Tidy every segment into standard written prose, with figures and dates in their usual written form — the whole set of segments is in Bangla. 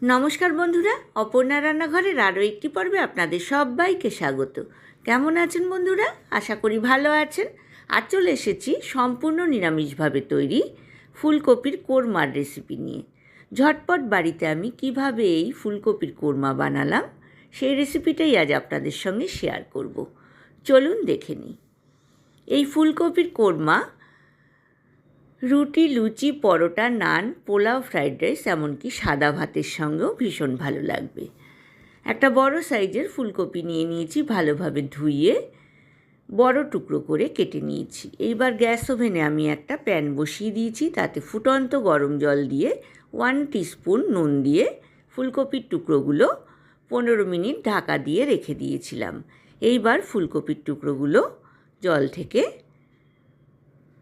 নমস্কার বন্ধুরা, অপর্ণা রান্নাঘরের আরও একটি পর্বে আপনাদের সবাইকে স্বাগত। কেমন আছেন বন্ধুরা? আশা করি ভালো আছেন। আর চলে এসেছি সম্পূর্ণ নিরামিষভাবে তৈরি ফুলকপির কোরমার রেসিপি নিয়ে। ঝটপট বাড়িতে আমি কিভাবে এই ফুলকপির কোরমা বানালাম সেই রেসিপিটাই আজ আপনাদের সঙ্গে শেয়ার করব। চলুন দেখে নিই। এই ফুলকপির কোরমা রুটি, লুচি, পরোটা, নান, পোলাও, ফ্রাইড রাইস, এমনকি সাদা ভাতের সঙ্গেও ভীষণ ভালো লাগবে। একটা বড় সাইজের ফুলকপি নিয়ে নিয়েছি, ভালোভাবে ধুয়ে বড় টুকরো করে কেটে নিয়েছি। এইবার গ্যাস ওভেনে আমি একটা প্যান বসিয়ে দিয়েছি, তাতে ফুটন্ত গরম জল দিয়ে 1 টিস্পুন নুন দিয়ে ফুলকপির টুকরোগুলো 15 মিনিট ঢাকা দিয়ে রেখে দিয়েছিলাম। এইবার ফুলকপির টুকরোগুলো জল থেকে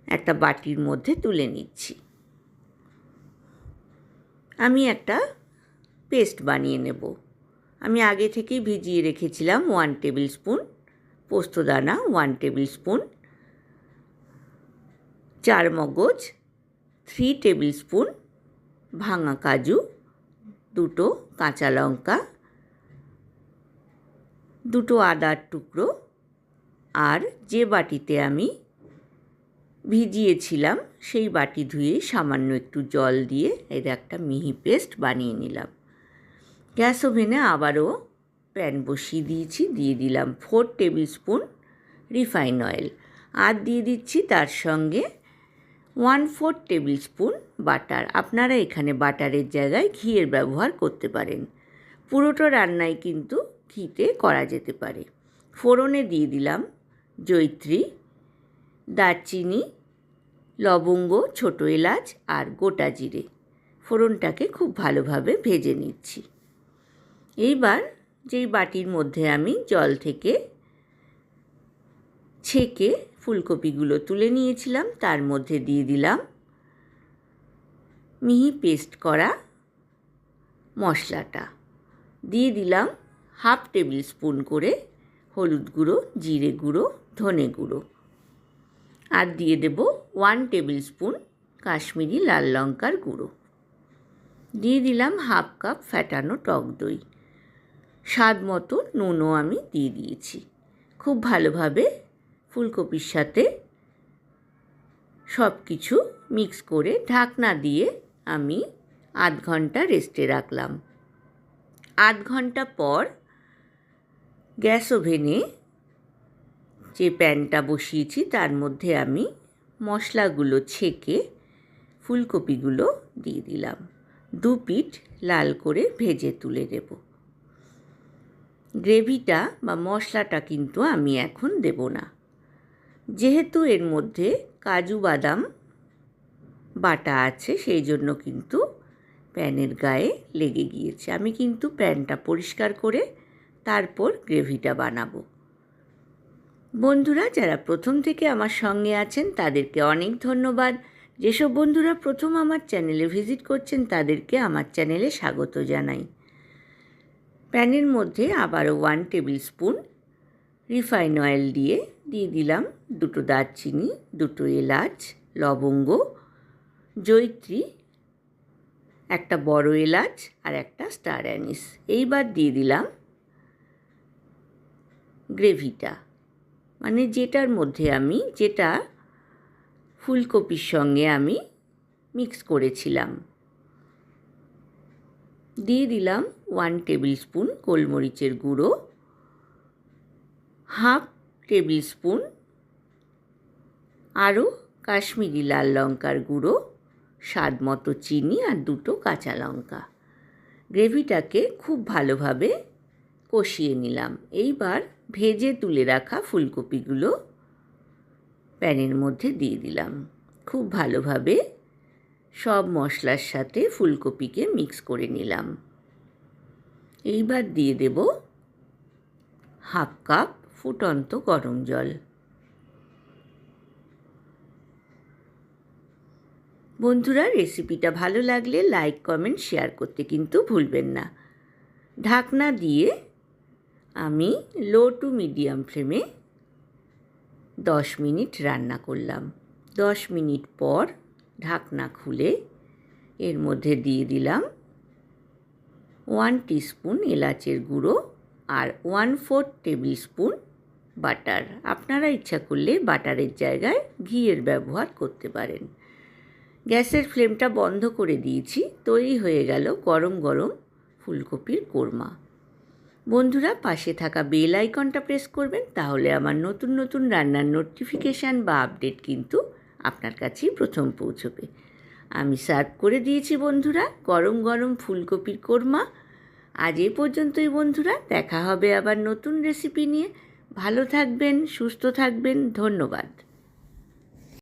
একটা বাটির মধ্যে তুলে নিচ্ছি। আমি একটা পেস্ট বানিয়ে নেব। আমি আগে থেকেই ভিজিয়ে রেখেছিলাম 1 টেবিল স্পুন পোস্তদানা, 1 টেবিল স্পুন চারমগজ, 3 টেবিল স্পুন ভাঙা কাজু, 2 কাঁচা লঙ্কা, 2 আদার টুকরো, আর যে বাটিতে আমি ভিজিয়েছিলাম সেই বাটি ধুয়ে সামান্য একটু জল দিয়ে এর একটা মিহি পেস্ট বানিয়ে নিলাম। গ্যাস ওভেনে আবারও প্যান বসিয়ে দিয়েছি, দিয়ে দিলাম 4 টেবিল স্পুন রিফাইন অয়েল, আর দিয়ে দিচ্ছি তার সঙ্গে 1/4 টেবিল স্পুন বাটার। আপনারা এখানে বাটারের জায়গায় ঘিয়ের ব্যবহার করতে পারেন। পুরোটা রান্নায় কিন্তু ঘিতে করা যেতে পারে। ফোড়নে দিয়ে দিলাম জয়িত্রী, দারচিনি, লবঙ্গ, ছোটো এলাচ আর গোটা জিরে। ফোড়নটাকে খুব ভালোভাবে ভেজে নিচ্ছি। এইবার যেই বাটির মধ্যে আমি জল থেকে ছেঁকে ফুলকপিগুলো তুলে নিয়েছিলাম তার মধ্যে দিয়ে দিলাম মিহি পেস্ট করা মশলাটা। দিয়ে দিলাম 1/2 টেবিল স্পুন করে হলুদ গুঁড়ো, জিরে গুঁড়ো, ধনে গুঁড়ো, আর দিয়ে দেব 1 টেবিল স্পুন কাশ্মীরি লাল লঙ্কার গুঁড়ো। দিয়ে দিলাম 1/2 কাপ ফ্যাটানো টক দই। স্বাদ মতো নুনও আমি দিয়ে দিয়েছি। খুব ভালোভাবে ফুলকপির সাথে সব কিছু মিক্স করে ঢাকনা দিয়ে আমি আধ ঘন্টা রেস্টে রাখলাম। আধ ঘন্টা পর গ্যাস ওভেনে যে প্যানটা বসিয়েছি তার মধ্যে আমি মশলাগুলো ছেঁকে ফুলকপিগুলো দিয়ে দিলাম। 2 পিঠ লাল করে ভেজে তুলে দেব। গ্রেভিটা বা মশলাটা কিন্তু আমি এখন দেব না, যেহেতু এর মধ্যে কাজু বাদাম বাটা আছে, সেই জন্য কিন্তু প্যানের গায়ে লেগে গিয়েছে। আমি কিন্তু প্যানটা পরিষ্কার করে তারপর গ্রেভিটা বানাবো। বন্ধুরা যারা প্রথম থেকে আমার সঙ্গে আছেন তাদেরকে অনেক ধন্যবাদ। যেসব বন্ধুরা প্রথম আমার চ্যানেলে ভিজিট করছেন তাদেরকে আমার চ্যানেলে স্বাগত জানাই। প্যানের মধ্যে আবারও 1 টেবিল স্পুন রিফাইন অয়েল দিয়ে দিলাম 2 দারচিনি, 2 এলাচ, লবঙ্গ, জয়িত্রী, একটা বড় এলাচ আর একটা স্টার অ্যানিস। এইবার দিয়ে দিলাম গ্রেভিটা, মানে যেটার মধ্যে আমি যেটা ফুলকপির সঙ্গে আমি মিক্স করেছিলাম। দিয়ে দিলাম 1 টেবিল স্পুন গোলমরিচের গুঁড়ো, 1/2 টেবিল স্পুন আরও কাশ্মীরি লাল লঙ্কার গুঁড়ো, স্বাদ মতো চিনি আর 2 কাঁচা লঙ্কা। গ্রেভিটাকে খুব ভালোভাবে কষিয়ে নিলাম। এইবার ভেজে তুলে রাখা ফুলকপিগুলো প্যানের মধ্যে দিয়ে দিলাম। খুব ভালোভাবে সব মশলার সাথে ফুলকপিকে মিক্স করে নিলাম। এইবার দিয়ে দেব 1/2 কাপ ফুটন্ত গরম জল। বন্ধুরা রেসিপিটা ভালো লাগলে লাইক, কমেন্ট, শেয়ার করতে কিন্তু ভুলবেন না। ঢাকনা দিয়ে আমি লো টু মিডিয়াম ফ্লেমে 10 মিনিট রান্না করলাম। 10 মিনিট পর ঢাকনা খুলে এর মধ্যে দিয়ে দিলাম 1 টিস্পুন এলাচের গুঁড়ো আর 1/4 টেবিল স্পুন বাটার। আপনারা ইচ্ছা করলে বাটারের জায়গায় ঘিয়ের ব্যবহার করতে পারেন। গ্যাসের ফ্লেমটা বন্ধ করে দিয়েছি। তৈরি হয়ে গেল গরম গরম ফুলকপির কোরমা। বন্ধুরা, পাশে থাকা বেল আইকনটা প্রেস করবেন, তাহলে আমার নতুন নতুন রান্নার নোটিফিকেশান বা আপডেট কিন্তু আপনার কাছেই প্রথম পৌঁছবে। আমি সার্ভ করে দিয়েছি বন্ধুরা গরম গরম ফুলকপির কোরমা। আজ এ পর্যন্তই বন্ধুরা, দেখা হবে আবার নতুন রেসিপি নিয়ে। ভালো থাকবেন, সুস্থ থাকবেন, ধন্যবাদ।